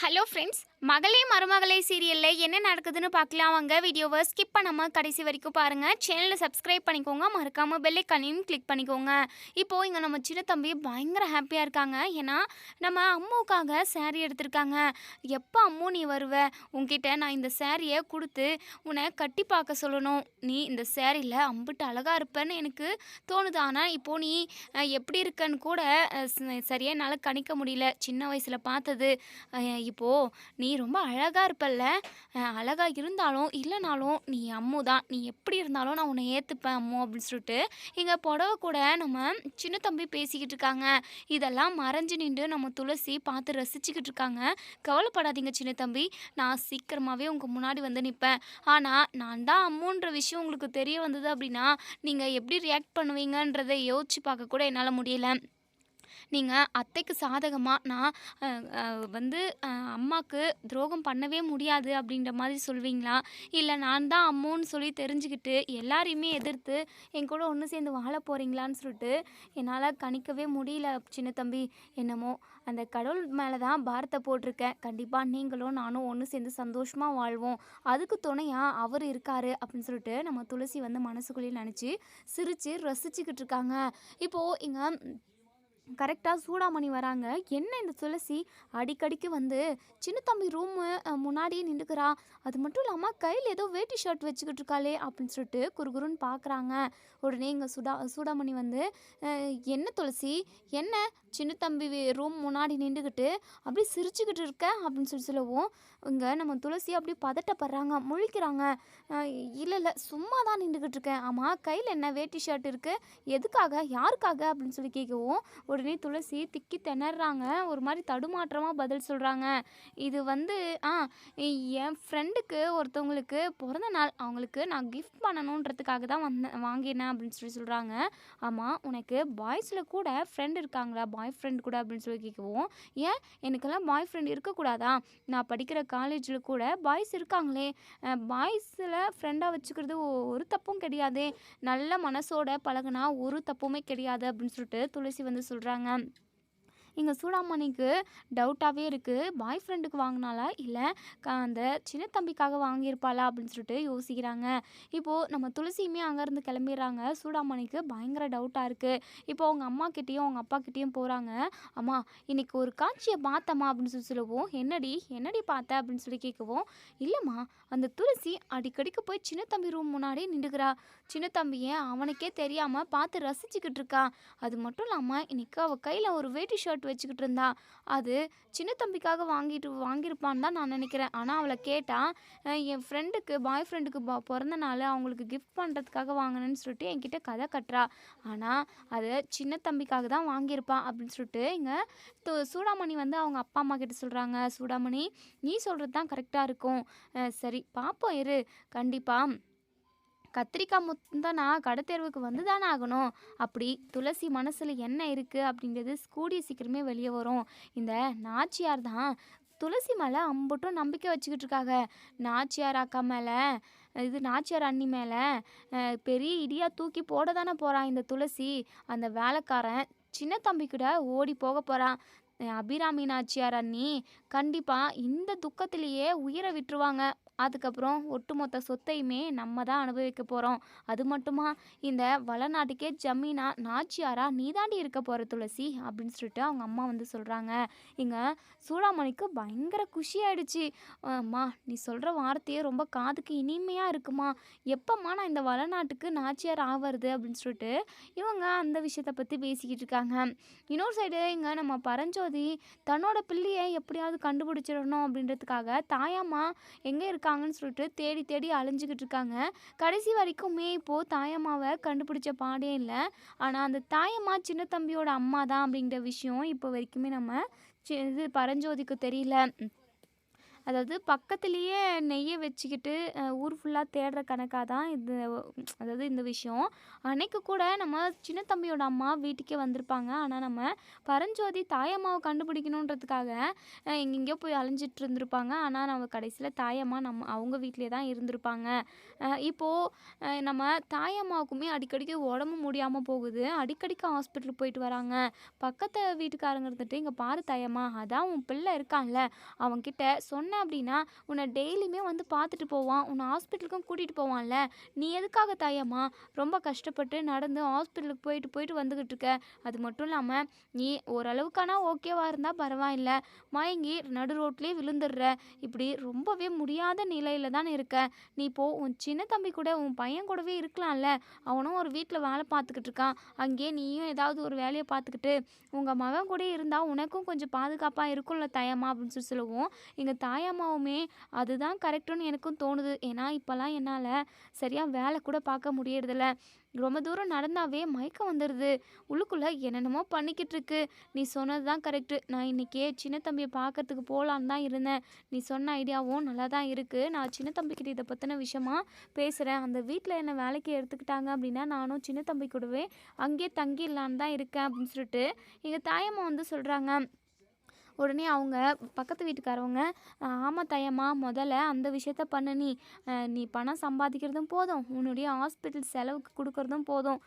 Hello friends, மகளே மருமகளே சீரியலில் என்ன நடக்குதுன்னு பார்க்கலாம் வாங்க. வீடியோவை ஸ்கிப் பண்ணாமல் கடைசி வரைக்கும் பாருங்கள். சேனலை சப்ஸ்கிரைப் பண்ணிக்கோங்க, மறக்காமல் பெல்லைக்கானையும் கிளிக் பண்ணிக்கோங்க. இப்போது இங்கே நம்ம சின்ன தம்பி பயங்கர ஹாப்பியாக இருக்காங்க. ஏன்னா நம்ம அம்முக்காக saree எடுத்திருக்காங்க. எப்போ அம்மு நீ வருவ? உன்கிட்ட நான் இந்த சாரியை கொடுத்து உன்னை கட்டி பார்க்க சொல்லணும். நீ இந்த சாரியில் அம்பிட்டு அழகாக இருப்பேன்னு எனக்கு தோணுது. ஆனால் இப்போது நீ எப்படி இருக்கன்னு கூட சரியாக என்னால் கணிக்க முடியல. சின்ன வயசில் பார்த்தது இப்போது நீ ரொம்ப அழகாக இருப்பல்ல. அழகாக இருந்தாலும் இல்லைனாலும் நீ அம்மு தான். நீ எப்படி இருந்தாலும் நான் உன்னை ஏற்றுப்பேன் அம்மு அப்படின்னு சொல்லிட்டு இங்கே புடவை கூட நம்ம சின்ன தம்பி பேசிக்கிட்டு இருக்காங்க. இதெல்லாம் மறைஞ்சு நின்று நம்ம துளசி பார்த்து ரசிச்சுக்கிட்டு இருக்காங்க. கவலைப்படாதீங்க சின்ன தம்பி, நான் சீக்கிரமாகவே உங்கள் முன்னாடி வந்து நிற்பேன். ஆனால் நான் தான் அம்முன்ற விஷயம் உங்களுக்கு தெரிய வந்தது அப்படின்னா நீங்கள் எப்படி ரியாக்ட் பண்ணுவீங்கன்றதை யோசிச்சு பார்க்க கூட என்னால் முடியல. நீங்கள் அத்தைக்கு சாதகமாக நான் வந்து அம்மாவுக்கு துரோகம் பண்ணவே முடியாது அப்படின்ற மாதிரி சொல்வீங்களா? இல்லை நான் தான் அம்முன்னு சொல்லி தெரிஞ்சுக்கிட்டு எல்லாரையுமே எதிர்த்து என் கூட ஒன்று சேர்ந்து வாழ போகிறீங்களான்னு சொல்லிட்டு என்னால் கணிக்கவே முடியல சின்ன தம்பி. என்னமோ அந்த கடவுள் மேலே தான் பாரத்தை போட்டிருக்கேன். கண்டிப்பாக நீங்களும் நானும் ஒன்று சேர்ந்து சந்தோஷமாக வாழ்வோம். அதுக்கு துணையாக அவர் இருக்காரு அப்படின்னு சொல்லிட்டு நம்ம துளசி வந்து மனசுக்குள்ளேயே நினச்சி சிரித்து ரசிச்சுக்கிட்டு இருக்காங்க. இப்போது இங்கே கரெக்டாக சூடாமணி வராங்க. என்ன இந்த துளசி அடிக்கடிக்கு வந்து சின்ன தம்பி ரூமு முன்னாடியே நின்றுக்கிறா, அது மட்டும் இல்லாமல் கையில் ஏதோ வேட்டி ஷர்ட் வச்சுக்கிட்டு இருக்காளே அப்படின்னு சொல்லிட்டு குறுகுறுன்னு பார்க்குறாங்க. உடனே இங்கே சூடாமணி வந்து என்ன துளசி, என்ன சின்ன தம்பி ரூம் முன்னாடி நின்றுக்கிட்டு அப்படி சிரிச்சுக்கிட்டு இருக்க அப்படின்னு சொல்லவும் இங்கே நம்ம துளசி அப்படி பதட்டப்படுறாங்க, முழிக்கிறாங்க. இல்லை இல்லை சும்மா தான் நின்றுக்கிட்டு இருக்கேன். ஆமாம் கையில் என்ன வேட்டி ஷர்ட் இருக்குது, எதுக்காக யாருக்காக அப்படின்னு சொல்லி கேட்கவும் உடனே துளசி திக்கி திணறாங்க. ஒரு மாதிரி தடுமாற்றமாக பதில் சொல்கிறாங்க. இது வந்து என் ஃப்ரெண்டுக்கு ஒருத்தவங்களுக்கு பிறந்த நாள், அவங்களுக்கு நான் கிஃப்ட் பண்ணணுன்றதுக்காக தான் வாங்கினேன் அப்படின்னு சொல்லி சொல்கிறாங்க. ஆமாம் உனக்கு பாய்ஸில் கூட ஃப்ரெண்ட் இருக்காங்களா, பாய் ஃப்ரெண்ட் கூட அப்படின்னு சொல்லி கேட்கவும், ஏன் எனக்கெல்லாம் பாய் ஃப்ரெண்ட் இருக்கக்கூடாதா? நான் படிக்கிற காலேஜில் கூட பாய்ஸ் இருக்காங்களே, பாய்ஸில் ஃப்ரெண்டாக வச்சுக்கிறது ஒரு தப்பும் கிடையாதே, நல்ல மனசோட பழகுனா ஒரு தப்புமே கிடையாது அப்படின்னு சொல்லிட்டு துளசி வந்து சொல்கிறாங்க. இங்கே சூடாமணிக்கு டவுட்டாகவே இருக்குது. பாய் ஃப்ரெண்டுக்கு வாங்கினாலா இல்லை அந்த சின்ன தம்பிக்காக வாங்கியிருப்பாளா அப்படின்னு சொல்லிட்டு யோசிக்கிறாங்க. இப்போது நம்ம துளசியுமே அங்கேருந்து கிளம்பிடுறாங்க. சூடாமணிக்கு பயங்கர டவுட்டாக இருக்குது. இப்போது அவங்க அம்மாக்கிட்டேயும் அவங்க அப்பாக்கிட்டேயும் போகிறாங்க. அம்மா இன்னைக்கு ஒரு காட்சியை பார்த்தம்மா அப்படின்னு சொல்லி சொல்லவும், என்னடி பார்த்த அப்படின்னு சொல்லி கேட்கவும், இல்லைம்மா அந்த துளசி அடிக்கடிக்கு போய் சின்ன தம்பி ரூம் முன்னாடி நின்றுக்கிறா. சின்ன தம்பியை அவனுக்கே தெரியாமல் பார்த்து ரசிச்சுக்கிட்டு இருக்கா. அது மட்டும் இல்லாமல் இன்னைக்கு அவள் கையில் ஒரு வேட்டி ஷர்ட் வச்சுக்கிட்டு இருந்தா. அது சின்ன தம்பிக்காக வாங்கியிருப்பான்னு தான் நான் நினைக்கிறேன். ஆனால் அவளை கேட்டால் என் ஃப்ரெண்டுக்கு பாய் ஃப்ரெண்டுக்கு பிறந்த நாள் அவங்களுக்கு கிஃப்ட் பண்ணுறதுக்காக வாங்கினேன்னு சொல்லிட்டு என்கிட்ட கதை கட்டுறா. ஆனால் அது சின்ன தம்பிக்காக தான் வாங்கியிருப்பான் அப்படின்னு சொல்லிட்டு இங்கே சூடாமணி வந்து அவங்க அப்பா அம்மா கிட்ட சொல்கிறாங்க. சூடாமணி நீ சொல்கிறது தான் கரெக்டாக இருக்கும். சரி பார்ப்போம் இரு, கண்டிப்பாக கத்திரிக்காய் முத்தனா கடைத்தேர்வுக்கு வந்து தானே ஆகணும். அப்படி துளசி மனசில் என்ன இருக்குது அப்படின்றது கூடிய சீக்கிரமே வெளியே வரும். இந்த நாச்சியார் தான் துளசி மேலே அம்புட்டும் நம்பிக்கை வச்சுக்கிட்டு இருக்காங்க. நாச்சியார் அக்கா மேலே, இது நாச்சியார் அண்ணி மேலே பெரிய இடியாக தூக்கி போட தானே போகிறான் இந்த துளசி. அந்த வேலைக்காரன் சின்ன தம்பி கூட ஓடி போக போகிறான். அபிராமி நாச்சியார் அண்ணி கண்டிப்பாக இந்த துக்கத்திலேயே உயிரை விட்டுருவாங்க. அதுக்கப்புறம் ஒட்டுமொத்த சொத்தையுமே நம்ம தான் அனுபவிக்க போகிறோம். அது மட்டுமா இந்த வளநாட்டுக்கே ஜமீனா நாச்சியாரா நீ தாண்டி இருக்க போகிற துளசி அப்படின்னு சொல்லிட்டு அவங்க அம்மா வந்து சொல்கிறாங்க. இங்கே சூடாமணிக்கு பயங்கர குஷியாயிடுச்சு. அம்மா நீ சொல்கிற வார்த்தையே ரொம்ப காதுக்கு இனிமையாக இருக்குமா, எப்பம்மா நான் இந்த வளநாட்டுக்கு நாச்சியார் ஆவறது அப்படின்னு சொல்லிட்டு இவங்க அந்த விஷயத்தை பற்றி பேசிக்கிட்டு இருக்காங்க. இன்னொரு சைடு இங்கே நம்ம பரஞ்சோதி தன்னோட பிள்ளையை எப்படியாவது கண்டுபிடிச்சிடணும் அப்படின்றதுக்காக தாயாம்மா எங்கே இருக்காங்கன்னு சொல்லிட்டு தேடி தேடி அலைஞ்சிக்கிட்டு இருக்காங்க. கடைசி வரைக்குமே இப்போது தாயம்மாவை கண்டுபிடிச்ச பாடே இல்லை. ஆனால் அந்த தாயம்மா சின்ன தம்பியோட அம்மா தான் அப்படிங்கிற விஷயம் இப்போ வரைக்குமே நம்ம இது பரஞ்சோதிக்கு தெரியல. அதாவது பக்கத்திலேயே நெய்ய வச்சுக்கிட்டு ஊர் ஃபுல்லா தேடுற கணக்கா தான் இது. அதாவது இந்த விஷயம். அன்னைக்கு கூட நம்ம சின்ன தம்பியோட அம்மா வீட்டுக்கே வந்திருப்பாங்க. ஆனா, நம்ம பரஞ்சோதி தாயம்மாவ கண்டுபிடிக்கணுன்றதுக்காக எங்கெங்கேயோ போய் அலைஞ்சிட்டு இருந்திருப்பாங்க. ஆனா, நம்ம கடைசியில தாயம்மா அவங்க வீட்லயே தான் இருந்திருப்பாங்க. இப்போ நம்ம தாயம்மாவுக்குமே அடிக்கடிக்கு உடம்பு முடியாம போகுது. அடிக்கடிக்கு ஹாஸ்பிட்டல் போயிட்டு வராங்க. பக்கத்து வீட்டுக்காரங்க இருந்துட்டு, "இங்க பாரு தாயம்மா, அதான் உன் பிள்ளை இருக்கான்ல, அவன்கிட்ட சொன்ன அப்படின்னா, உன்னை டெய்லியுமே வந்து பார்த்துட்டு போவான். உன்னை ஹாஸ்பிட்டலுக்கும் கூட்டிட்டு போவான்ல. நீ எதுக்காக தாயம்மா ரொம்ப கஷ்டப்பட்டு நடந்து ஹாஸ்பிட்டலுக்கு போயிட்டு போயிட்டு வந்துகிட்டு இருக்க? அது மட்டும் இல்லாம, நீ ஓரளவுக்கானா ஓகேவா இருந்தா பரவாயில்ல. மயங்கி நடு ரோட்லயே விழுந்துடுற. இப்படி ரொம்பவே முடியாத நிலையில தான் இருக்க. நீ இப்போ உன் சின்ன தம்பி கூட உன் பையன் கூடவே இருக்கலாம்ல. அவனும் ஒரு வீட்ல வேலை பார்த்துக்கிட்டு இருக்கான். அங்கேயே நீயும் ஏதாவது ஒரு வேலைய பார்த்துக்கிட்டு, உங்க மகன் கூட இருந்தா உனக்கும் கொஞ்சம் பாதுகாப்பா இருக்கும்ல தாயம்மா" அப்படின்னு சொல்லவும், எங்க தாயம்மாவுமே அதுதான் கரெக்ட்டுன்னு எனக்கும் தோணுது. ஏன்னா, இப்பலாம் என்னால சரியா வேலை கூட பார்க்க முடியறதில்ல. ரொம்ப தூரம் நடந்தாவே மயக்கம் வந்துடுது. உள்ளுக்குள்ள என்னென்னமோ பண்ணிக்கிட்டு இருக்கு. நீ சொன்னது தான் கரெக்ட்டு. நான் இன்னைக்கே சின்ன தம்பிய பார்க்கறதுக்கு போலான்னு தான் இருந்தேன். நீ சொன்ன ஐடியாவும் நல்லா தான் இருக்கு. நான் சின்ன தம்பிக்கிட்ட இத பத்தின விஷயமா பேசுறேன். அந்த வீட்ல என்ன வேலைக்கு எடுத்துக்கிட்டாங்க அப்படின்னா, நானும் சின்ன தம்பி கூடவே அங்கேயே தங்கிடலான்னு தான் இருக்கேன் அப்படின்னு சொல்லிட்டு, எங்க தாயம்மா வந்து சொல்றாங்க. உடனே அவங்க பக்கத்து வீட்டுக்காரவங்க, "ஆமா தாயம்மா, முதல்ல அந்த விஷயத்த பண்ணு நீ. நீ பணம் சம்பாதிக்கிறதும் போதும், உன்னுடைய ஹாஸ்பிட்டல் செலவுக்கு குடுக்குறதும் போதும்.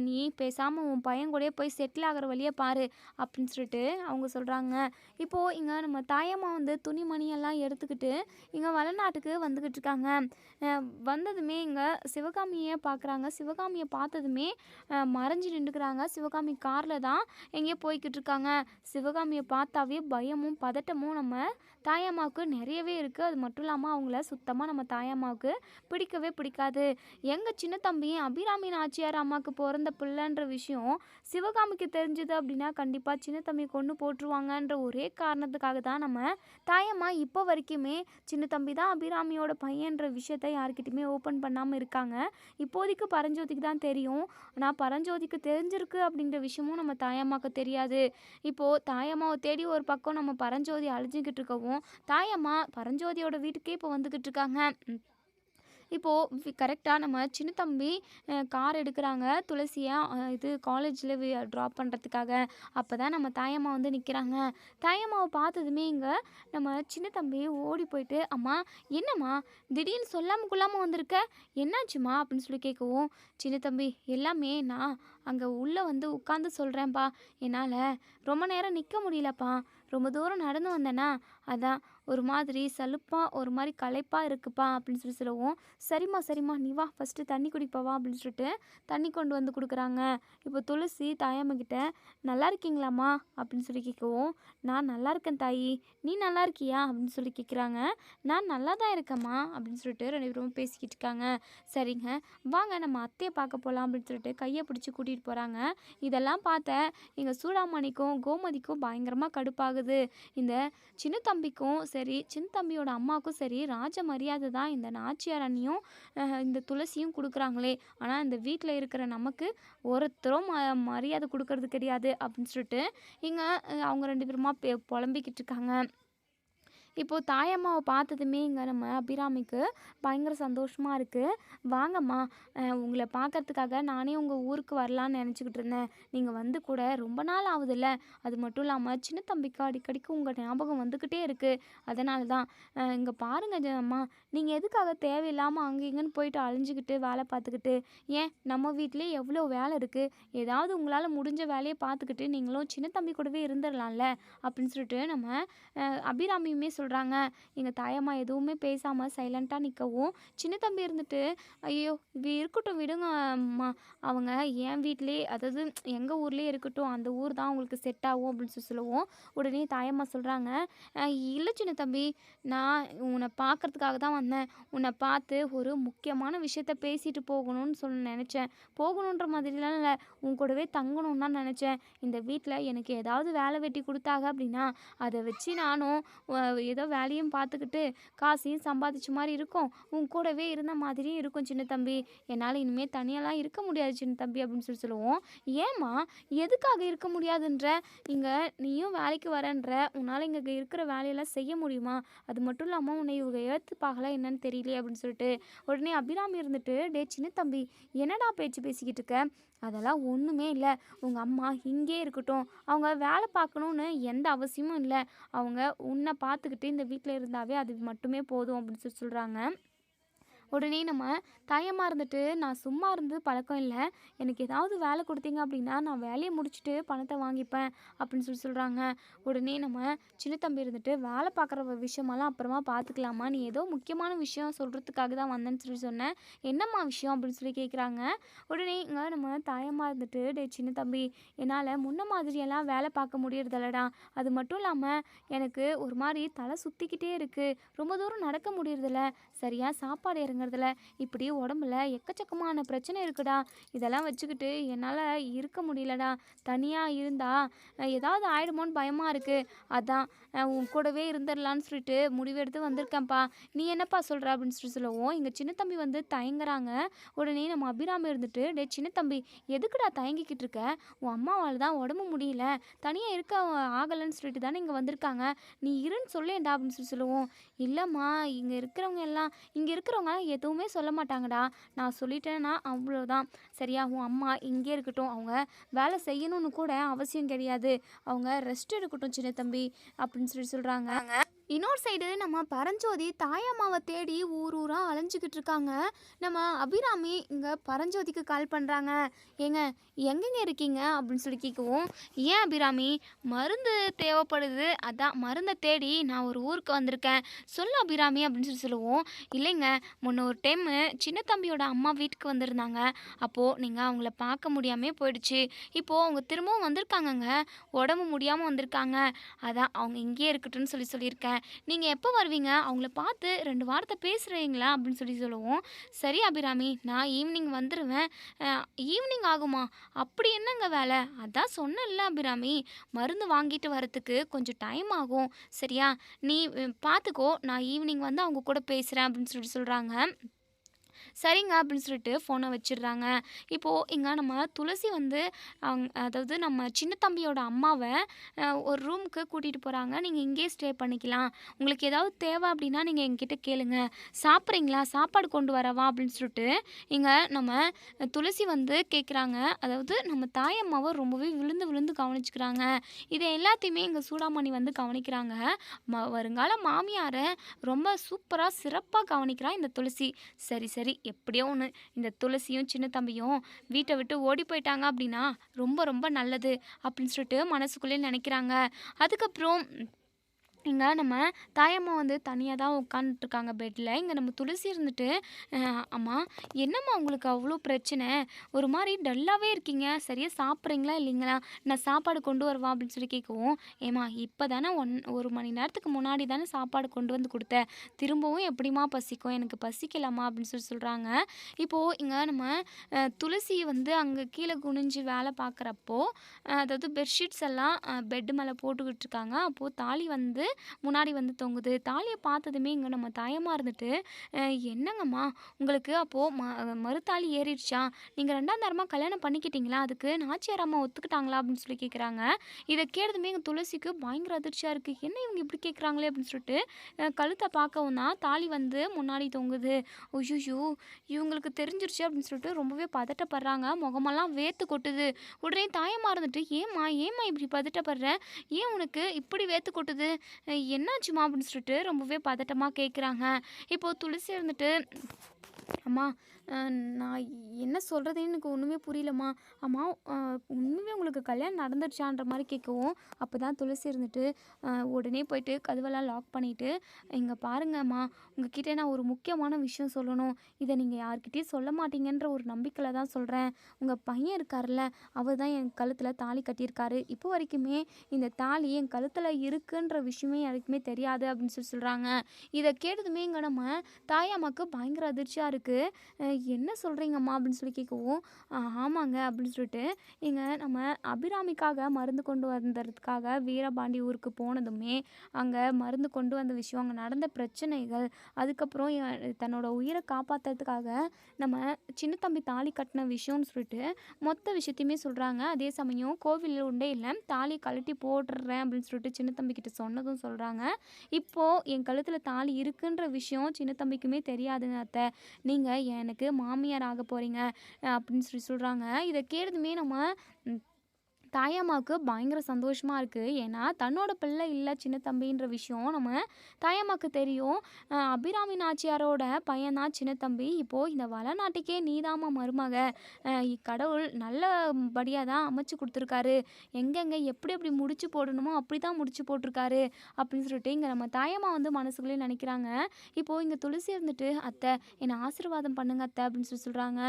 நீ பேசாம உன் பையன் கூடயே போய் செட்டில் ஆகுற வழிய பாரு" அப்படின்னு சொல்லிட்டு அவங்க சொல்றாங்க. இப்போ இங்க நம்ம தாயம்மா வந்து துணிமணியெல்லாம் எடுத்துக்கிட்டு இங்க வளநாட்டுக்கு வந்துகிட்டு இருக்காங்க. அ வந்ததுமே இங்க சிவகாமிய பார்க்குறாங்க. சிவகாமிய பார்த்ததுமே மறைஞ்சு நின்டுக்கிறாங்க. சிவகாமி கார்ல தான் எங்கேயோ போய்க்கிட்டு இருக்காங்க. சிவகாமிய பார்த்தாவே பயமும் பதட்டமும் நம்ம தாயம்மாவுக்கு நிறையவே இருக்குது. அது மட்டும் இல்லாமல் அவங்கள சுத்தமாக நம்ம தாயம்மாவுக்கு பிடிக்கவே பிடிக்காது. எங்கள் சின்ன தம்பி அபிராமி நாச்சியார் அம்மாவுக்கு பிறந்த பிள்ளைன்ற விஷயம் சிவகாமிக்கு தெரிஞ்சுது அப்படின்னா கண்டிப்பாக சின்ன தம்பியை கொன்று போட்டுருவாங்கன்ற ஒரே காரணத்துக்காக தான் நம்ம தாயம்மா இப்போ வரைக்குமே சின்ன தம்பி தான் அபிராமியோட பையன்ற விஷயத்த யாருக்கிட்டையுமே ஓப்பன் பண்ணாமல் இருக்காங்க. இப்போதைக்கு பரஞ்சோதிக்கு தான் தெரியும். ஆனால் பரஞ்சோதிக்கு தெரிஞ்சிருக்கு அப்படின்ற விஷயமும் நம்ம தாயம்மாவுக்கு தெரியாது. இப்போது தாயம்மாவை தேடி ஒரு பக்கம் நம்ம பரஞ்சோதி அழிஞ்சிக்கிட்டு இருக்கவும், தாயம்மா பரஞ்சோதியோட வீட்டுக்கே இப்போ வந்துக்கிட்டு இருக்காங்க. இப்போது கரெக்டாக நம்ம சின்ன தம்பி கார் எடுக்கிறாங்க துளசியை இது காலேஜில் ட்ராப் பண்ணுறதுக்காக. அப்போ தான் நம்ம தாயம்மா வந்து நிற்கிறாங்க. தாயம்மாவை பார்த்ததுமே இங்கே நம்ம சின்ன தம்பி ஓடி போயிட்டு, "அம்மா, என்னம்மா திடீர்னு சொல்லாமல் கொள்ளாமல் வந்திருக்க? என்னாச்சும்மா?" அப்படின்னு சொல்லி கேட்கவும், "சின்ன தம்பி, எல்லாமே நான் அங்கே உள்ளே வந்து உட்காந்து சொல்கிறேன்ப்பா. என்னால் ரொம்ப நேரம் நிற்க முடியலப்பா. ரொம்ப தூரம் நடந்து வந்தேனா, அதான் ஒரு மாதிரி சலுப்பா ஒரு மாதிரி களைப்பா இருக்குப்பா" அப்படின்னு சொல்லவும், "சரிம்மா சரிம்மா, நீ வா ஃபஸ்ட்டு தண்ணி குடிப்பா வா" அப்படின்னு சொல்லிட்டு தண்ணி கொண்டு வந்து கொடுக்குறாங்க. இப்போ துளசி தாயம்மாக்கிட்ட, "நல்லா இருக்கீங்களாம்மா?" அப்படின்னு சொல்லி கேட்கவும், "நான் நல்லா இருக்கேன் தாயி, நீ நல்லா இருக்கியா?" அப்படின்னு சொல்லி கேட்குறாங்க. "நான் நல்லா தான் இருக்கேம்மா" அப்படின்னு சொல்லிட்டு 2 பேரும் பேசிக்கிட்டு இருக்காங்க. "சரிங்க, வாங்க நம்ம அத்தையை பார்க்க போகலாம்" அப்படின்னு சொல்லிட்டு கையை பிடிச்சி கூட்டிகிட்டு போகிறாங்க. இதெல்லாம் பார்த்த எங்கள் சூடாமணிக்கும் கோமதிக்கும் பயங்கரமாக கடுப்பாகுது. இந்த சின்ன தம்பிக்கும் சரி, சின்ன தம்பியோட அம்மாவுக்கும் சரி, ராஜ மரியாதை தான் இந்த நாச்சியார் அண்ணியும் இந்த துளசியும் கொடுக்குறாங்களே. ஆனால் இந்த வீட்டில் இருக்கிற நமக்கு ஒருத்தரும் மரியாதை கொடுக்கறது கிடையாது அப்படின்னு சொல்லிட்டு இங்கே அவங்க 2 பேருமா புலம்பிக்கிட்டு இருக்காங்க. இப்போது தாயம்மாவை பார்த்ததுமே இங்கே நம்ம அபிராமிக்கு பயங்கர சந்தோஷமாக இருக்குது. "வாங்கம்மா, உங்களை பார்க்கறதுக்காக நானே உங்கள் ஊருக்கு வரலான்னு நினச்சிக்கிட்டு இருந்தேன். நீங்கள் வந்து கூட ரொம்ப நாள் ஆகுதுல்ல. அது மட்டும் இல்லாமல் சின்ன தம்பிக்கு அடிக்கடிக்கு உங்கள் ஞாபகம் வந்துக்கிட்டே இருக்குது. அதனால தான் இங்கே பாருங்க அம்மா, நீங்கள் எதுக்காக தேவையில்லாமல் அங்கே இங்கேன்னு போயிட்டு அலைஞ்சிக்கிட்டு வேலை பார்த்துக்கிட்டு, ஏன் நம்ம வீட்டிலே எவ்வளோ வேலை இருக்குது. ஏதாவது உங்களால் முடிஞ்ச வேலையை பார்த்துக்கிட்டு நீங்களும் சின்ன தம்பி கூடவே இருந்துடலாம்ல" அப்படின்னு சொல்லிட்டு நம்ம அபிராமியுமே சொல்கிறாங்க. எங்கள் தாயம்மா எதுவுமே பேசாமல் சைலண்ட்டாக நிற்கவும், சின்ன தம்பி இருந்துட்டு, "ஐயோ, இது இருக்கட்டும் விடுங்க அம்மா, அவங்க என் வீட்டிலே, அதாவது எங்கள் ஊர்லேயே இருக்கட்டும், அந்த ஊர் தான் அவங்களுக்கு செட் ஆகும்" அப்படின்னு சொல்லவும், உடனே தாயம்மா சொல்கிறாங்க, "இல்லை சின்ன தம்பி, நான் உன்னை பார்க்கறதுக்காக தான் வந்தேன். உன்னை பார்த்து ஒரு முக்கியமான விஷயத்த பேசிட்டு போகணும்னு நினச்சேன். போகணுன்ற மாதிரிலாம் இல்லை, உன் கூடவே தங்கணும்னு தான் நினச்சேன். இந்த வீட்டில் எனக்கு ஏதாவது வேலை வெட்டி கொடுத்தாங்க அப்படின்னா அதை வச்சு நானும் ஏதோ வேலையும் பார்த்துக்கிட்டு காசையும் சம்பாதிச்ச மாதிரி இருக்கும். உன் கூடவே இருந்த மாதிரியும் இருக்கும் சின்ன தம்பி. என்னால் இனிமேல் தனியாலாம் இருக்க முடியாது சின்ன தம்பி அப்படின்னு சொல்லுவோம். ஏம்மா எதுக்காக இருக்க முடியாதுன்ற? இங்கே நீயும் வேலைக்கு வரேன்ற, உன்னால் இங்கே இருக்கிற வேலையெல்லாம் செய்ய முடியுமா? அது மட்டும் இல்லாமல் உன்னை இவங்க ஏற்றுப்பாங்களா என்னன்னு தெரியலையே அப்படின்னு சொல்லிட்டு உடனே அபிராமி இருந்துட்டு, டே சின்ன தம்பி என்னடா பேச்சு பேசிக்கிட்டு இருக்க? அதெல்லாம் ஒன்றுமே இல்லை. உங்கள் அம்மா இங்கே இருக்கட்டும். அவங்க வேலை பார்க்கணுன்னு எந்த அவசியமும் இல்லை. அவங்க உன்னை பார்த்துக்கிட்டு இந்த வீட்டில் இருந்தாவே அது மட்டுமே போதும் அப்படின்னு சொல்கிறாங்க. உடனே நம்ம தாயம்மா இருந்துட்டு, நான் சும்மா இருந்து பழக்கம் இல்லை. எனக்கு ஏதாவது வேலை கொடுத்தீங்க அப்படின்னா நான் வேலையை முடிச்சுட்டு பணத்தை வாங்கிப்பேன் அப்படின்னு சொல்கிறாங்க. உடனே நம்ம சின்ன தம்பி இருந்துட்டு, வேலை பார்க்குற விஷயமெல்லாம் அப்புறமா பார்த்துக்கலாமா, நீ ஏதோ முக்கியமான விஷயம் சொல்கிறதுக்காக தான் வந்தேன்னு சொன்னேன். என்னம்மா விஷயம் அப்படின்னு சொல்லி கேட்குறாங்க. உடனே இங்கே நம்ம தாயம்மா இருந்துட்டு, டே சின்ன தம்பி என்னால் முன்ன மாதிரியெல்லாம் வேலை பார்க்க முடியறதில்லடா. அது மட்டும் இல்லாமல் எனக்கு ஒரு மாதிரி தலை சுற்றிக்கிட்டே இருக்குது. ரொம்ப தூரம் நடக்க முடியறதில்ல. சரியாக சாப்பாடு இறங்குறதில்ல. இப்படி உடம்புல எக்கச்சக்கமான பிரச்சனை இருக்குடா. இதெல்லாம் வச்சுக்கிட்டு என்னால் இருக்க முடியலடா. தனியாக இருந்தால் ஏதாவது ஆயிடுமோன்னு பயமாக இருக்குது. அதான் உன் கூடவே இருந்துடலான்னு சொல்லிட்டு முடிவெடுத்து வந்திருக்கேன்ப்பா. நீ என்னப்பா சொல்கிற அப்படின்னு சொல்லுவோம். எங்கள் சின்ன தம்பி வந்து தயங்குறாங்க. உடனே நம்ம அபிராமி இருந்துட்டு, டே சின்ன தம்பி எதுக்குடா தயங்கிக்கிட்டு இருக்க? உன் அம்மாவால் தான் உடம்பு முடியல, தனியாக இருக்க ஆகலைன்னு சொல்லிட்டு தானே இங்கே வந்திருக்காங்க. நீ இருன்னு சொல்லேன்டா அப்படின்னு சொல்லுவோம். இல்லைம்மா இங்கே இருக்கிறவங்கலாம் எதுவுமே சொல்ல மாட்டாங்கடா. நான் சொல்லிட்டேன்னா அவ்வளோதான். சரியா? உன் அம்மா இங்கே இருக்கட்டும். அவங்க வேலை செய்யணும்னு கூட அவசியம் கிடையாது. அவங்க ரெஸ்ட் எடுக்கட்டும் சின்ன தம்பி அப்படின்னு சொல்கிறாங்க. இன்னொரு சைடு நம்ம பரஞ்சோதி தாயம்மாவை தேடி ஊர் ஊராக அலைஞ்சிக்கிட்டு இருக்காங்க. நம்ம அபிராமி இங்கே பரஞ்சோதிக்கு கால் பண்ணுறாங்க. ஏங்க எங்கெங்க இருக்கீங்க அப்படின்னு சொல்லி கேட்கவும், ஏன் அபிராமி மருந்து தேவைப்படுது, அதான் மருந்தை தேடி நான் ஒரு ஊருக்கு வந்திருக்கேன், சொல்லு அபிராமி அப்படின்னு சொல்லுவோம். இல்லைங்க, முன்ன ஒரு டைமு சின்ன தம்பியோட அம்மா வீட்டுக்கு வந்திருந்தாங்க. அப்போது நீங்கள் அவங்கள பார்க்க முடியாமல் போயிடுச்சு. இப்போது அவங்க திரும்பவும் வந்திருக்காங்கங்க. உடம்பு முடியாமல் வந்திருக்காங்க. அதான் அவங்க இங்கேயே இருக்கட்டும்னு சொல்லியிருக்கேன். நீங்கள் எப்போ வருவீங்க? அவங்கள பார்த்து 2 வார்த்தை பேசுகிறீங்களா அப்படின்னு சொல்லுவோம். சரி அபிராமி, நான் ஈவினிங் வந்துடுவேன். ஈவினிங் ஆகுமா? அப்படி என்னங்க வேலை? அதான் சொன்னேன்ல அபிராமி, மருந்து வாங்கிட்டு வரத்துக்கு கொஞ்சம் டைம் ஆகும். சரியா? நீ பார்த்துக்கோ, நான் ஈவினிங் வந்து அவங்க கூட பேசுகிறேன் அப்படின்னு சொல்கிறாங்க. சரிங்க அப்படின்னு சொல்லிட்டு ஃபோனை வச்சிடுறாங்க. இப்போது இங்கே நம்ம துளசி வந்து அதாவது நம்ம சின்ன தம்பியோட அம்மாவை ஒரு ரூமுக்கு கூட்டிகிட்டு போகிறாங்க. நீங்கள் இங்கேயே ஸ்டே பண்ணிக்கலாம். உங்களுக்கு ஏதாவது தேவை அப்படின்னா நீங்கள் எங்கிட்ட கேளுங்க. சாப்பிட்றீங்களா? சாப்பாடு கொண்டு வரவா அப்படின்னு சொல்லிட்டு இங்கே நம்ம துளசி வந்து கேட்குறாங்க. அதாவது நம்ம தாயம்மாவை ரொம்பவே விழுந்து விழுந்து கவனிச்சுக்கிறாங்க. இதை எல்லாத்தையுமே எங்கள் சூடாமணி வந்து கவனிக்கிறாங்க. வருங்கால மாமியாரை ரொம்ப சூப்பராக சிறப்பாக கவனிக்கிறா இந்த துளசி. சரி சரி, எப்படியோ ஒன்று இந்த துளசியும் சின்ன தம்பியும் வீட்டை விட்டு ஓடி போயிட்டாங்க அப்படின்னா ரொம்ப ரொம்ப நல்லது அப்படின்னு சொல்லிட்டு மனசுக்குள்ளே நினைக்கிறாங்க. அதுக்கப்புறம் இங்கே நம்ம தாயம்மா வந்து தனியாக தான் உட்காந்துட்ருக்காங்க பெட்டில். இங்கே நம்ம துளசி இருந்துட்டு, அம்மா என்னம்மா உங்களுக்கு அவ்வளோ பிரச்சனை? ஒரு மாதிரி டல்லாகவே இருக்கீங்க. சரியாக சாப்பிட்றீங்களா இல்லைங்களா? நான் சாப்பாடு கொண்டு வரவா அப்படின்னு சொல்லி கேட்கவும், ஏம்மா இப்போ தானே 1 மணி நேரத்துக்கு முன்னாடி தானே சாப்பாடு கொண்டு வந்து கொடுத்தேன். திரும்பவும் எப்படிம்மா பசிக்கும்? எனக்கு பசிக்கலாமா அப்படின்னு சொல்கிறாங்க. இப்போது இங்கே நம்ம துளசி வந்து அங்கே கீழே குனிஞ்சு வேலை பார்க்குறப்போ, அதாவது பெட்ஷீட்ஸ் எல்லாம் பெட்டு மேலே போட்டுக்கிட்டு இருக்காங்க. அப்போது தாலி வந்து முன்னாடி வந்து தொங்குது. தாலியை பார்த்ததுமே இங்கே நம்ம தாயமாக இருந்துட்டு, என்னங்கம்மா உங்களுக்கு அப்போது மறுத்தாலி ஏறிடுச்சா? நீங்கள் 2ஆம் தரமாக கல்யாணம் பண்ணிக்கிட்டீங்களா? அதுக்கு நாச்சியார் அம்மா ஒத்துக்கிட்டாங்களா அப்படின்னு சொல்லி கேட்குறாங்க. இதை கேட்டதுமே எங்கள் துளசிக்கு பயங்கர அதிர்ச்சியாக இருக்குது. என்ன இவங்க இப்படி கேட்குறாங்களே அப்படின்னு சொல்லிட்டு கழுத்தை பார்க்கவும் தான் தாலி வந்து முன்னாடி தொங்குது. ஐயோ இவங்களுக்கு தெரிஞ்சிருச்சு அப்படின்னு சொல்லிட்டு ரொம்பவே பதட்டப்படுறாங்க. முகமெல்லாம் வேர்த்து கொட்டுது. உடனே தாயமாக இருந்துட்டு, ஏம்மா இப்படி பதட்டப்படுற? ஏன் உனக்கு இப்படி வேர்த்து கொட்டுது? என்னாச்சுமா அப்படின்னு சொல்லிட்டு ரொம்பவே பதட்டமாக கேட்குறாங்க. இப்போது துளசி இருந்துட்டு, அம்மா நான் என்ன சொல்கிறதுன்னு எனக்கு ஒன்றுமே புரியலம்மா. அம்மா உண்மையே உங்களுக்கு கல்யாணம் நடந்துடுச்சான்ற மாதிரி கேட்கவும், அப்போ தான் துளசி இருந்துட்டு உடனே போயிட்டு கதவெல்லாம் லாக் பண்ணிவிட்டு, இங்கே பாருங்கம்மா, உங்ககிட்ட நான் ஒரு முக்கியமான விஷயம் சொல்லணும். இதை நீங்கள் யார்கிட்டையும் சொல்ல மாட்டீங்கன்ற ஒரு நம்பிக்கையில் தான் சொல்கிறேன். உங்கள் பையன் இருக்கார்ல, அவர் தான் என் கழுத்தில் தாலி கட்டியிருக்காரு. இப்போ வரைக்குமே இந்த தாலி என் கழுத்தில் இருக்குன்ற விஷயமே யாருக்குமே தெரியாது அப்படின்னு சொல்கிறாங்க. இதை கேட்டதுமே இங்கே நம்ம தாயம்மாவுக்கு பயங்கர அதிர்ச்சியாக இருக்குது. என்ன சொல்கிறீங்கம்மா அப்படின்னு சொல்லி கேட்கவும், ஆமாங்க அப்படின்னு சொல்லிட்டு இங்கே நம்ம அபிராமிக்காக மருந்து கொண்டு வந்ததுக்காக வீரபாண்டி ஊருக்கு போனதுமே அங்கே மருந்து கொண்டு வந்த விஷயம், அங்கே நடந்த பிரச்சனைகள், அதுக்கப்புறம் தன்னோட உயிரை காப்பாற்றுறதுக்காக நம்ம சின்ன தம்பி தாலி கட்டின விஷயம்னு சொல்லிட்டு மொத்த விஷயத்தையுமே சொல்கிறாங்க. அதே சமயம் கோவில் உண்டே இல்லை தாலி கழட்டி போட்டுடுறேன் அப்படின்னு சொல்லிட்டு சின்ன தம்பிக்கிட்ட சொன்னதும் சொல்கிறாங்க. இப்போது என் கழுத்தில் தாலி இருக்குன்ற விஷயம் சின்ன தம்பிக்குமே தெரியாதுங்க அத்தை, நீங்கள் எனக்கு மாமியார் ஆக போகிறீங்க அப்படின்னு சொல்லி சொல்கிறாங்க. இதை கேட்டதுமே நம்ம தாயம்மாவுக்கு பயங்கர சந்தோஷமாக இருக்குது. ஏன்னா தன்னோட பிள்ளை இல்லை சின்ன தம்பின்ற விஷயம் நம்ம தாயம்மாவுக்கு தெரியும். அபிராமி நாச்சியாரோட பையன்தான் சின்ன தம்பி. இப்போது இந்த வளநாட்டுக்கே நீதாம்மா மருமக, கடவுள் நல்லபடியாக தான் அமைச்சு கொடுத்துருக்காரு, எங்கெங்கே எப்படி எப்படி முடிச்சு போடணுமோ அப்படி தான் முடிச்சு போட்டிருக்காரு அப்படின்னு சொல்லிட்டு இங்கே நம்ம தாயம்மா வந்து மனசுக்குள்ளேயே நினைக்கிறாங்க. இப்போது இங்கே துளசி இருந்துட்டு, அத்தை என்னை ஆசீர்வாதம் பண்ணுங்க அத்தை அப்படின்னு சொல்லி சொல்கிறாங்க.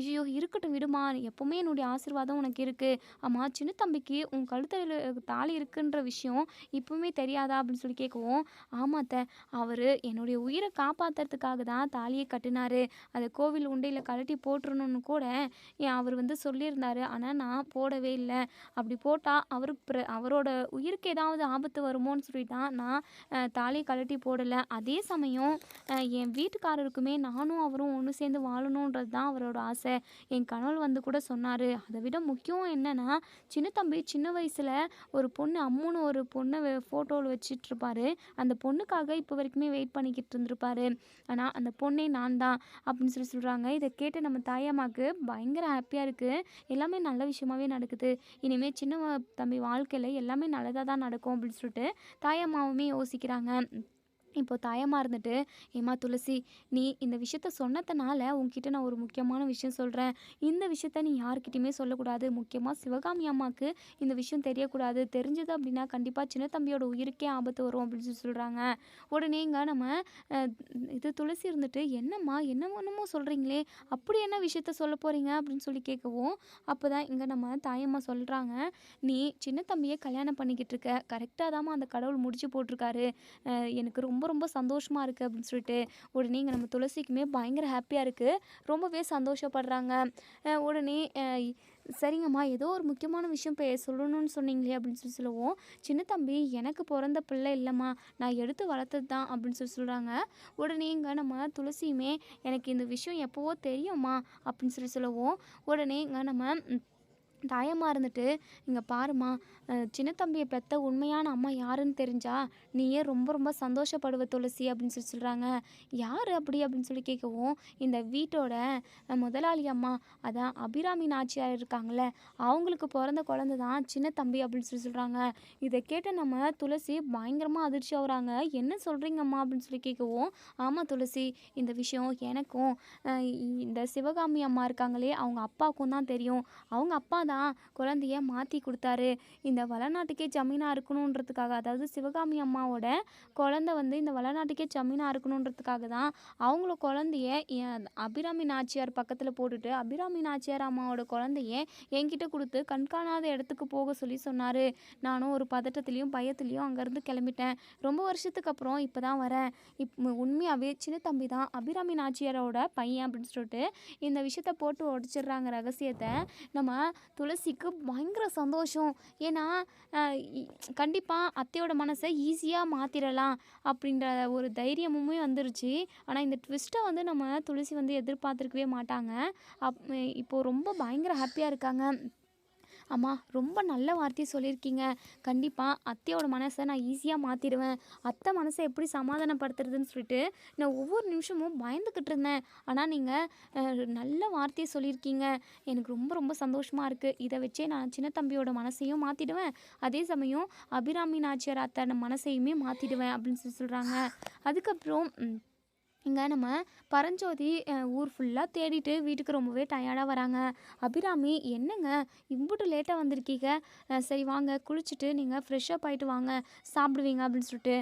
ஐயோ இருக்கட்டும் விடுமா, எப்போவுமே என்னுடைய ஆசீர்வாதம் உனக்கு இருக்குது. அம்மா சின்ன தம்பிக்கு உன் கழுத்தில் தாலி இருக்குன்ற விஷயம் இப்பவுமே தெரியாதா அப்படின்னு சொல்லி கேட்கவும், ஆமாத்த அவர் என்னுடைய உயிரை காப்பாற்றுறதுக்காக தான் தாலியை கட்டினாரு, அதை கோவில் உண்டையில் கழட்டி போட்டுருணுன்னு கூட அவர் வந்து சொல்லியிருந்தாரு. ஆனால் நான் போடவே இல்லை. அப்படி போட்டால் அவரோட உயிருக்கு ஏதாவது ஆபத்து வருமோன்னு சொல்லி தான் நான் தாலியை கழட்டி போடலை. அதே சமயம் என் வீட்டுக்காரருக்குமே நானும் அவரும் ஒன்று சேர்ந்து வாழணுன்றது தான் அவரோட ஆசை. என் கணவர் வந்து கூட சொன்னார். அதை விட முக்கியம் என்னென்னா, சின்ன தம்பி சின்ன வயசில் ஒரு பொண்ணு அம்முன்னு ஒரு பொண்ணை ஃபோட்டோவில் வச்சிட்ருப்பாரு. அந்த பொண்ணுக்காக இப்போ வரைக்குமே வெயிட் பண்ணிக்கிட்டு இருந்திருப்பாரு. ஆனால் அந்த பொண்ணே நான் தான் அப்படின்னு சொல்லி சொல்கிறாங்க. இதை கேட்டு நம்ம தாயம்மாவுக்கு பயங்கர ஹாப்பியாக இருக்குது. எல்லாமே நல்ல விஷயமாகவே நடக்குது. இனிமேல் சின்ன தம்பி வாழ்க்கையில் எல்லாமே நல்லதாக தான் நடக்கும் அப்படின்னு சொல்லிட்டு தாயம்மாவுமே யோசிக்கிறாங்க. இப்போ தாயம்மா இருந்துட்டு, ஏம்மா துளசி, நீ இந்த விஷயத்த சொன்னதுனால உன்கிட்ட நான் ஒரு முக்கியமான விஷயம் சொல்கிறேன். இந்த விஷயத்த நீ யார்கிட்டையுமே சொல்லக்கூடாது. முக்கியமாக சிவகாமி அம்மாவுக்கு இந்த விஷயம் தெரியக்கூடாது. தெரிஞ்சது அப்படின்னா கண்டிப்பாக சின்ன தம்பியோட உயிருக்கே ஆபத்து வரும் அப்படின்னு சொல்லி சொல்கிறாங்க. உடனே இங்கே நம்ம இது துளசி இருந்துட்டு, என்னம்மா என்னமோ சொல்கிறீங்களே, அப்படி என்ன விஷயத்த சொல்ல போகிறீங்க அப்படின்னு சொல்லி கேட்கவும், அப்போ தான் இங்கே நம்ம தாயம்மா சொல்கிறாங்க, நீ சின்ன தம்பியை கல்யாணம் பண்ணிக்கிட்டு இருக்க, கரெக்டாக தாம்மா அந்த கடவுள் முடிச்சு போட்டிருக்காரு. எனக்கு ரொம்ப ரொம்ப சந்தோஷமாக இருக்குது அப்படின்னு சொல்லிட்டு உடனே இங்கே நம்ம துளசிக்குமே பயங்கர ஹாப்பியாக இருக்குது. ரொம்பவே சந்தோஷப்படுறாங்க. உடனே சரிங்கம்மா, ஏதோ ஒரு முக்கியமான விஷயம் சொல்லணும்னு சொன்னீங்களே அப்படின்னு சொல்லி சொல்லுவோம். சின்ன தம்பி எனக்கு பிறந்த பிள்ளை இல்லைம்மா, நான் எடுத்து வளர்த்தது தான் அப்படின்னு சொல்லி சொல்கிறாங்க. உடனே இங்கே நம்ம துளசியுமே, எனக்கு இந்த விஷயம் எப்போவோ தெரியும்மா அப்படின்னு சொல்லி சொல்லுவோம். உடனே இங்கே நம்ம தாயம்மா இருந்துட்டு, இங்கே பாருமா, சின்ன தம்பியை பெற்ற உண்மையான அம்மா யாருன்னு தெரிஞ்சா நீயே ரொம்ப ரொம்ப சந்தோஷப்படுவ துளசி அப்படின்னு சொல்லி சொல்கிறாங்க. யார் அப்படி அப்படின்னு சொல்லி கேட்கவும், இந்த வீட்டோட முதலாளி அம்மா, அதான் அபிராமி நாச்சியார் இருக்காங்களே, அவங்களுக்கு பிறந்த குழந்தை தான் சின்ன தம்பி அப்படின்னு சொல்லி சொல்கிறாங்க. இதை கேட்ட நம்ம துளசி பயங்கரமாக அதிர்ச்சி ஆகுறாங்க. என்ன சொல்கிறீங்கம்மா அப்படின்னு சொல்லி கேட்கவும், ஆமாம் துளசி, இந்த விஷயம் எனக்கும் இந்த சிவகாமி அம்மா இருக்காங்களே அவங்க அப்பாவுக்கும் தான் தெரியும். அவங்க அப்பா தான் குழந்தைய மாற்றி கொடுத்தாரு. இந்த வளநாட்டுக்கே ஜமீனாக இருக்கணுன்றதுக்காக, அதாவது சிவகாமி அம்மாவோட குழந்தை வந்து இந்த வளநாட்டுக்கே ஜமீனாக இருக்கணுன்றதுக்காக தான் அவங்கள குழந்தைய அபிராமி நாச்சியார் பக்கத்தில் போட்டுட்டு அபிராமி நாச்சியார் அம்மாவோட குழந்தைய என்கிட்ட கொடுத்து கண்காணாத இடத்துக்கு போக சொல்லி சொன்னார். நானும் ஒரு பதட்டத்துலேயும் பயத்துலேயும் அங்கேருந்து கிளம்பிட்டேன். ரொம்ப வருஷத்துக்கு அப்புறம் இப்போ தான் வரேன். உண்மையாகவே சின்ன தம்பி தான் அபிராமி நாச்சியாரோட பையன் அப்படின்னு சொல்லிட்டு இந்த விஷயத்த போட்டு உடச்சிடுறாங்க ரகசியத்தை. நம்ம துளசிக்கு பயங்கர சந்தோஷம். ஏன்னா கண்டிப்பாக அத்தையோட மனசை ஈஸியாக மாற்றிடலாம் அப்படின்ற ஒரு தைரியமுமே வந்துருச்சு. ஆனால் இந்த ட்விஸ்ட்டை வந்து நம்ம துளசி வந்து எதிர்பார்த்துருக்கவே மாட்டாங்க. இப்போது ரொம்ப பயங்கர ஹாப்பியாக இருக்காங்க. அம்மா, ரொம்ப நல்ல வார்த்தையை சொல்லியிருக்கீங்க. கண்டிப்பாக அத்தையோட மனசை நான் ஈஸியாக மாற்றிடுவேன். அத்தை மனசை எப்படி சமாதானப்படுத்துறதுன்னு சொல்லிட்டு நான் ஒவ்வொரு நிமிஷமும் பயந்துக்கிட்டு இருந்தேன். ஆனால் நீங்கள் நல்ல வார்த்தையை சொல்லியிருக்கீங்க. எனக்கு ரொம்ப ரொம்ப சந்தோஷமாக இருக்குது. இதை வச்சே நான் சின்ன தம்பியோட மனசையும் மாற்றிடுவேன், அதே சமயம் அபிராமி நாச்சியார் அத்தை மனசையுமே மாற்றிடுவேன் அப்படின்னு சொல்லி சொல்கிறாங்க. அதுக்கப்புறம் இங்கே நம்ம பரஞ்சோதி ஊர் ஃபுல்லாக தேடிட்டு வீட்டுக்கு ரொம்பவே டயர்டாக வராங்க. அபிராமி, என்னங்க இம்புட்டு லேட்டாக வந்திருக்கீங்க, சரி வாங்க குளிச்சுட்டு நீங்கள் ஃப்ரெஷ்ஷப் ஆகிட்டு வாங்க, சாப்பிடுவீங்க அப்படின்னு சொல்லிட்டு.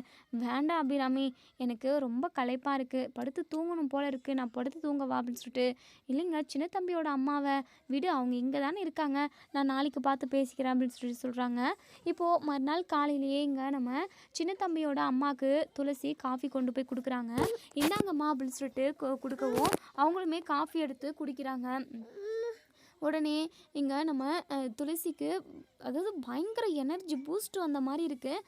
வேண்டாம் அபிராமி, எனக்கு ரொம்ப களைப்பாக இருக்குது, படுத்து தூங்கணும் போல் இருக்குது, நான் படுத்து தூங்கவா அப்படின்னு சொல்லிட்டு. இல்லைங்க, சின்ன தம்பியோட அம்மாவை விடு, அவங்க இங்கே தானே இருக்காங்க, நான் நாளைக்கு பார்த்து பேசிக்கிறேன் அப்படின்னு சொல்லிட்டு சொல்கிறாங்க. இப்போது மறுநாள் காலையிலேயே இங்கே நம்ம சின்ன தம்பியோட அம்மாவுக்கு துளசி காஃபி கொண்டு போய் கொடுக்குறாங்க. இந்தாங்க இந்தாங்கம்மா அப்படின்னு சொல்லிட்டு கொடுக்கவும் அவங்களுமே காஃபி எடுத்து குடிக்கிறாங்க. உடனே இங்கே நம்ம துளசிக்கு அதாவது பயங்கர எனர்ஜி பூஸ்ட் வந்த மாதிரி இருக்குது.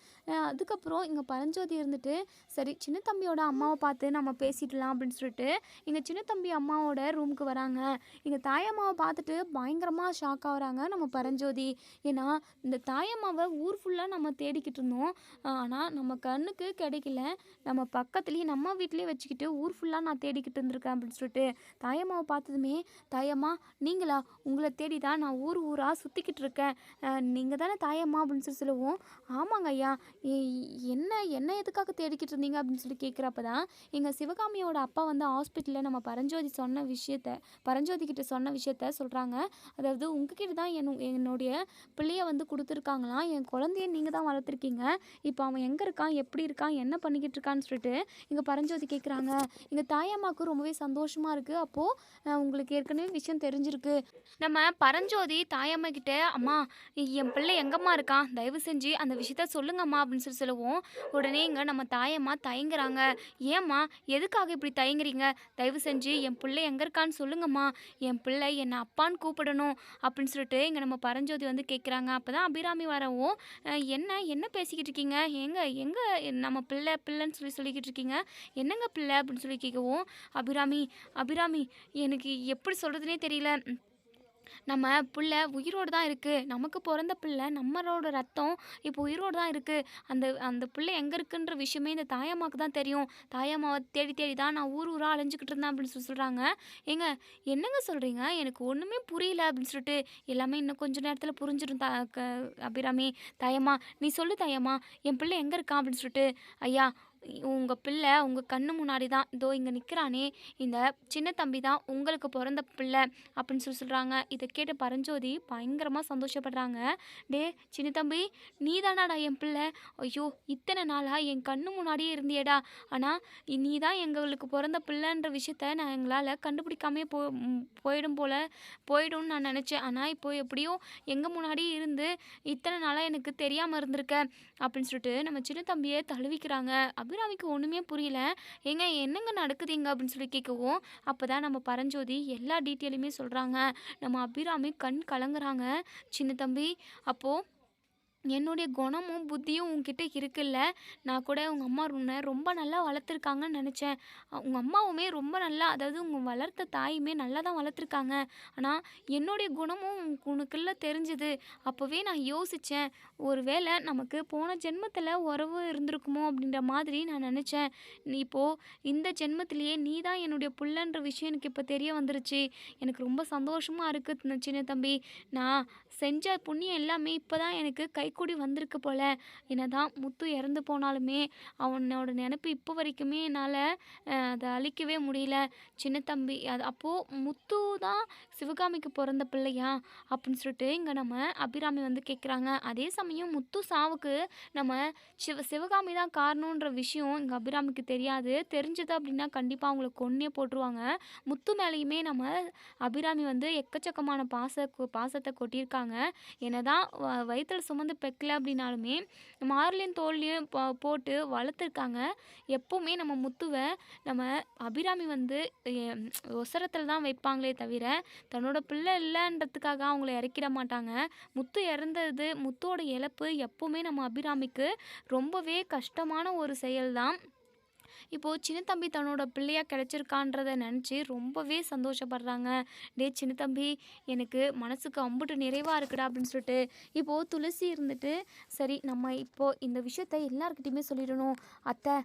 அதுக்கப்புறம் இங்கே பரஞ்சோதி இருந்துட்டு சரி சின்ன தம்பியோட அம்மாவை பார்த்து நம்ம பேசிடலாம் அப்படின்னு சொல்லிட்டு இங்கே சின்ன தம்பி அம்மாவோட ரூமுக்கு வராங்க. இங்கே தாயம்மாவை பார்த்துட்டு பயங்கரமாக ஷாக் ஆகுறாங்க நம்ம பரஞ்சோதி. ஏன்னா இந்த தாயம்மாவை ஊர் ஃபுல்லாக நம்ம தேடிக்கிட்டு இருந்தோம், ஆனால் நம்ம கண்ணுக்கு கிடைக்கல. நம்ம பக்கத்துலேயே நம்ம வீட்லேயே வச்சுக்கிட்டு ஊர் ஃபுல்லாக நான் தேடிக்கிட்டு இருந்திருக்கேன் அப்படின்னு சொல்லிட்டு தாயம்மாவை பார்த்ததுமே, தாயம்மா நீங்களா, உங்களை தேடி தான் நான் ஊராக சுற்றிக்கிட்டு இருக்கேன், நீங்கள் தானே தாயம்மா அப்படின்னு சொல்லி சொல்லுவோம். ஆமாங்க ஐயா, என்ன என்ன எதுக்காக தேடிக்கிட்டு இருந்தீங்க அப்படின்னு சொல்லி கேட்குறப்ப தான் எங்கள் சிவகாமியோட அப்பா வந்து ஹாஸ்பிட்டலில் நம்ம பரஞ்சோதி கிட்ட சொன்ன விஷயத்த சொல்கிறாங்க. அதாவது உங்ககிட்ட தான் என்னுடைய பிள்ளைய வந்து கொடுத்துருக்காங்களாம், என் குழந்தைய நீங்கள் தான் வளர்த்துருக்கீங்க, இப்போ அவன் எங்கே இருக்கான், எப்படி இருக்கான், என்ன பண்ணிக்கிட்டு இருக்கான்னு சொல்லிட்டு இங்கே பரஞ்சோதி கேட்குறாங்க. எங்கள் தாயம்மாவுக்கு ரொம்பவே சந்தோஷமாக இருக்குது. அப்போது உங்களுக்கு ஏற்கனவே விஷயம் தெரிஞ்சிருக்கு. நம்ம பரஞ்சோதி தாயம்மா கிட்ட, அம்மா என் பிள்ளை எங்கம்மா இருக்கான், தயவு செஞ்சு அந்த விஷயத்த சொல்லுங்கம்மா அப்படின்னு சொல்லி சொல்லுவோம். உடனே இங்கே நம்ம தாயம்மா தயங்குறாங்க. ஏம்மா எதுக்காக இப்படி தயங்குறீங்க, தயவு செஞ்சு என் பிள்ளை எங்கே இருக்கான்னு சொல்லுங்கம்மா, என் பிள்ளை என்னை அப்பான்னு கூப்பிடணும் அப்படின்னு சொல்லிட்டு இங்கே நம்ம பரஞ்சோதி வந்து கேட்குறாங்க. அப்போ தான் அபிராமி வரவும், என்ன என்ன பேசிக்கிட்டு இருக்கீங்க, எங்கே எங்கே நம்ம பிள்ளைன்னு சொல்லிக்கிட்டு இருக்கீங்க, என்னங்க பிள்ளை அப்படின்னு சொல்லி கேட்கவும், அபிராமி எனக்கு எப்படி சொல்கிறதுனே தெரியல, நம்ம பிள்ளை உயிரோடு தான் இருக்குது, நமக்கு பிறந்த பிள்ளை நம்மளோட ரத்தம் இப்போ உயிரோடு தான் இருக்குது, அந்த பிள்ளை எங்கே இருக்குன்ற விஷயமே இந்த தாயம்மாவுக்கு தான் தெரியும், தாயம்மாவை தேடி தான் நான் ஊராக அலைஞ்சிக்கிட்டு இருந்தேன் அப்படின்னு சொல்கிறாங்க. ஏங்க என்னங்க சொல்கிறீங்க, எனக்கு ஒன்றுமே புரியல அப்படின்னு சொல்லிட்டு, எல்லாமே இன்னும் கொஞ்சம் நேரத்தில் புரிஞ்சிடும் அபிராமி. தாயம்மா நீ சொல்லு தாயம்மா, என் பிள்ளை எங்கே இருக்கான் அப்படின்னு சொல்லிட்டு. ஐயா உங்கள் பிள்ளை உங்கள் கண்ணு முன்னாடி தான் இதோ இங்கே நிற்கிறானே, இந்த சின்ன தம்பி தான் உங்களுக்கு பிறந்த பிள்ளை அப்படின்னு சொல்கிறாங்க. இதை கேட்ட பரஞ்சோதி பயங்கரமாக சந்தோஷப்படுறாங்க. டே சின்ன தம்பி, நீ தானாடா என் பிள்ளை, ஐயோ இத்தனை நாளாக என் கண்ணு முன்னாடியே இருந்தியடா, ஆனால் நீ தான் எங்களுக்கு பிறந்த பிள்ளைன்ற விஷயத்த நான் எங்களால் கண்டுபிடிக்காமே போயிடும்னு நான் நினச்சேன், ஆனால் இப்போது எப்படியோ எங்கள் முன்னாடியே இருந்து இத்தனை நாளாக எனக்கு தெரியாமல் இருந்திருக்க அப்படின்னு சொல்லிட்டு நம்ம சின்ன தம்பியை தழுவிக்கிறாங்க. அபிராமிக்கு ஒன்றுமே புரியல. ஏங்க என்னங்க நடக்குதுங்க அப்படின்னு சொல்லி கேட்கவும், அப்போ தான் நம்ம பரஞ்சோதி எல்லா டீட்டெயிலுமே சொல்கிறாங்க. நம்ம அபிராமி கண் கலங்குறாங்க. சின்ன தம்பி, அப்போது என்னுடைய குணமும் புத்தியும் உங்ககிட்ட இருக்குல்ல, நான் கூட உங்கள் அம்மா உன்னை ரொம்ப நல்லா வளர்த்துருக்காங்கன்னு நினச்சேன், உங்கள் அம்மாவுமே ரொம்ப நல்லா, அதாவது உங்கள் வளர்த்த தாயுமே நல்லா தான் வளர்த்துருக்காங்க, ஆனால் என்னுடைய குணமும் உனக்குள்ள தெரிஞ்சுது. அப்போவே நான் யோசித்தேன், ஒரு வேளை நமக்கு போன ஜென்மத்தில் உறவு இருந்திருக்குமோ அப்படின்ற மாதிரி நான் நினச்சேன். இப்போது இந்த ஜென்மத்திலேயே நீ தான் என்னுடைய புள்ளன்ற விஷயம் எனக்கு இப்போ தெரிய வந்துருச்சு. எனக்கு ரொம்ப சந்தோஷமாக இருக்குது சின்ன தம்பி. நான் செஞ்ச புண்ணியம் எல்லாமே இப்போ தான் எனக்கு கைக்கூடி வந்திருக்கு போல். என்னதான் முத்து இறந்து போனாலுமே அவனோட நினப்பு இப்போ வரைக்குமே என்னால் அதை அழிக்கவே முடியல சின்ன தம்பி. அப்போது முத்து தான் சிவகாமிக்கு பிறந்த பிள்ளையா அப்படின்னு சொல்லிட்டு இங்கே நம்ம அபிராமி வந்து கேட்குறாங்க. அதே சமயம் முத்து சாவுக்கு நம்ம சிவகாமி தான் காரணன்ற விஷயம் இங்கே அபிராமிக்கு தெரியாது. தெரிஞ்சது அப்படின்னா கண்டிப்பாக அவங்கள கொன்னே போட்டுருவாங்க. முத்து மேலேயுமே நம்ம அபிராமி வந்து எக்கச்சக்கமான பாசத்தை கொட்டியிருக்காங்க. என்னதான் வயிற்றில் சுமந்து பெக்கல அப்படின்னாலுமே மார்லையும் தோல்லையும் போட்டு வளர்த்துருக்காங்க. எப்போவுமே நம்ம முத்துவை நம்ம அபிராமி வந்து ஒசரத்தில் தான் வைப்பாங்களே தவிர தன்னோட பிள்ளை இல்லைன்றதுக்காக அவங்கள இறக்கிட மாட்டாங்க. முத்து இறந்தது, முத்தோட இழப்பு எப்போவுமே நம்ம அபிராமிக்கு ரொம்பவே கஷ்டமான ஒரு செயல் தான். இப்போது சின்ன தம்பி தன்னோட பிள்ளையாக கிடச்சிருக்கான்றதை நினச்சி ரொம்பவே சந்தோஷப்படுறாங்க. டே சின்ன தம்பி, எனக்கு மனசுக்கு அம்புட்டு நிறைவாக இருக்குடா அப்படின்னு சொல்லிட்டு இப்போது துளசி இருந்துட்டு, சரி நம்ம இப்போது இந்த விஷயத்த எல்லாருக்கிட்டையுமே சொல்லிடணும் அத்தை,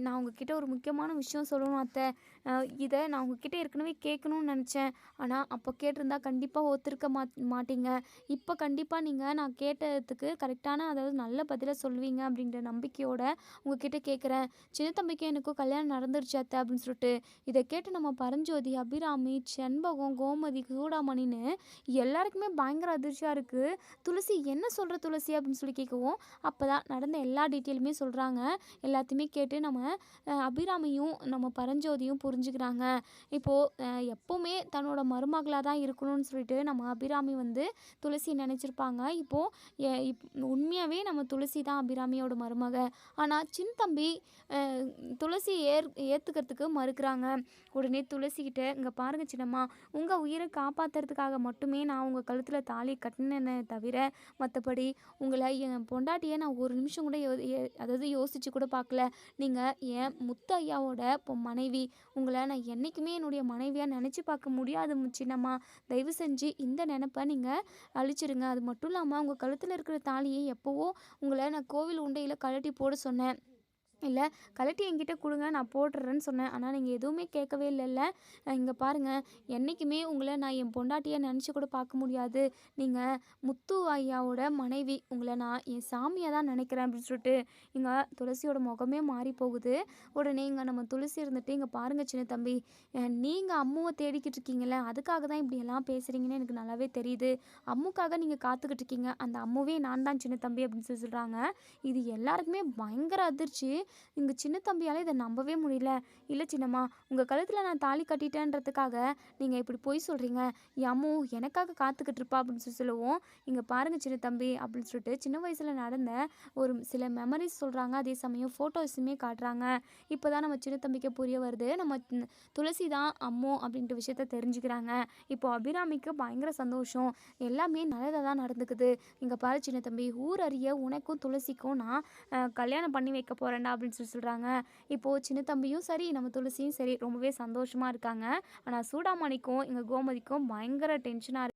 நான் உங்ககிட்ட ஒரு முக்கியமான விஷயம் சொல்லணும் அத்தை, இதை நான் உங்ககிட்ட ஏற்கனவே கேட்கணும்னு நினச்சேன், ஆனால் அப்போ கேட்டிருந்தா கண்டிப்பாக ஒத்துருக்க மாட்டீங்க, இப்போ கண்டிப்பாக நீங்கள் நான் கேட்டதுக்கு கரெக்டான அதாவது நல்ல பதிலை சொல்லுவீங்க அப்படின்ற நம்பிக்கையோட உங்ககிட்ட கேட்குறேன். சின்ன தம்பிக்கு எனக்கும் கல்யாணம் நடந்துருச்சு அத்தை அப்படின்னு சொல்லிட்டு இதை கேட்டு நம்ம பரஞ்சோதி, அபிராமி, செண்பகம், கோமதி, சூடாமணின்னு எல்லாருக்குமே பயங்கர அதிர்ச்சியாக இருக்குது. துளசி என்ன சொல்கிற துளசி அப்படின்னு சொல்லி கேட்கவும், அப்போ தான் நடந்த எல்லா டீட்டெயிலுமே சொல்கிறாங்க. எல்லாத்தையுமே கேட்டு சொல்லிட்டு நம்ம அபிராமியும் நம்ம பரஞ்சோதியும் புரிஞ்சுக்கிறாங்க. இப்போது எப்போவுமே தன்னோட மருமகளாக தான் இருக்கணும்னு சொல்லிட்டு நம்ம அபிராமி வந்து துளசி நினச்சிருப்பாங்க. இப்போது உண்மையாகவே நம்ம துளசி தான் அபிராமியோட மருமக. ஆனால் சின்ன தம்பி துளசி ஏற்றுக்கிறதுக்கு மறுக்கிறாங்க. உடனே துளசிக்கிட்ட, இங்கே பாருங்கள் சின்னம்மா, உங்கள் உயிரை காப்பாற்றுறதுக்காக மட்டுமே நான் உங்கள் கழுத்தில் தாலி கட்டினேனே தவிர மற்றபடி உங்களை என் பொண்டாட்டியை நான் ஒரு நிமிஷம் கூட அதாவது யோசித்து கூட பார்க்கல. நீங்கள் என் முத்து ஐயாவோட மனைவி. உங்களை நான் என்றைக்குமே என்னுடைய மனைவியாக நினச்சி பார்க்க முடியாது சின்னம்மா. தயவு செஞ்சு இந்த நினப்பை நீங்கள் அழிச்சிருங்க. அது மட்டும் இல்லாமல் உங்கள் கழுத்தில் இருக்கிற தாலியை எப்போவோ உங்களை நான் கோவில் உண்டையில் கழட்டி போட சொன்னேன். இல்லை, கழட்டி என்கிட்ட கொடுங்க, நான் போட்டுறேன்னு சொன்னேன். ஆனால் நீங்கள் எதுவுமே கேட்கவே இல்லைல்ல. இங்கே பாருங்கள், என்றைக்குமே உங்களை நான் என் பொண்டாட்டியை நினச்சி கூட பார்க்க முடியாது. நீங்கள் முத்து ஐயாவோட மனைவி. உங்களை நான் என் சாமியாக தான் நினைக்கிறேன் அப்படின்னு சொல்லிட்டு இங்கே துளசியோட முகமே மாறி போகுது. உடனே இங்கே நம்ம துளசி இருந்துட்டு, இங்கே பாருங்கள் சின்ன தம்பி, நீங்கள் அம்முவை தேடிக்கிட்டு இருக்கீங்களே, அதுக்காக தான் இப்படியெல்லாம் பேசுகிறீங்கன்னு எனக்கு நல்லாவே தெரியுது. அம்முக்காக நீங்கள் காத்துக்கிட்டு இருக்கீங்க. அந்த அம்முவே நான் தான் சின்ன தம்பி அப்படின்னு சொல்லி சொல்கிறாங்க. இது எல்லாருக்குமே பயங்கர அதிர்ச்சி. இங்கே சின்ன தம்பியால் இதை நம்பவே முடியல. இல்லை சின்னம்மா, உங்கள் கழுத்தில் நான் தாலி கட்டிட்டேன்றதுக்காக நீங்கள் இப்படி பொய் சொல்கிறீங்க. என் அம்மு எனக்காக காத்துக்கிட்டு இருப்பா அப்படின்னு சொல்லுவோம். இங்கே பாருங்கள் சின்ன தம்பி அப்படின்னு சொல்லிட்டு சின்ன வயசில் நடந்த ஒரு சில மெமரிஸ் சொல்கிறாங்க. அதே சமயம் ஃபோட்டோஸுமே காட்டுறாங்க. இப்போ தான் நம்ம சின்ன தம்பிக்கு புரிய வருது, நம்ம துளசி தான் அம்மு அப்படின்ற விஷயத்த தெரிஞ்சுக்கிறாங்க. இப்போ அபிராமிக்கு பயங்கர சந்தோஷம். எல்லாமே நல்லதாக தான் நடந்துக்குது. இங்கே பாரு சின்ன தம்பி, ஊர் அறிய உனக்கும் துளசிக்கும் நான் கல்யாணம் பண்ணி வைக்க போகிறேன்டா அப்படின்னு சொல்கிறாங்க. இப்போது சின்ன தம்பியும் சரி நம்ம துளசியும் சரி ரொம்பவே சந்தோஷமாக இருக்காங்க. ஆனால் சூடாமணிக்கும் இங்கே கோமதிக்கும் பயங்கர டென்ஷனாக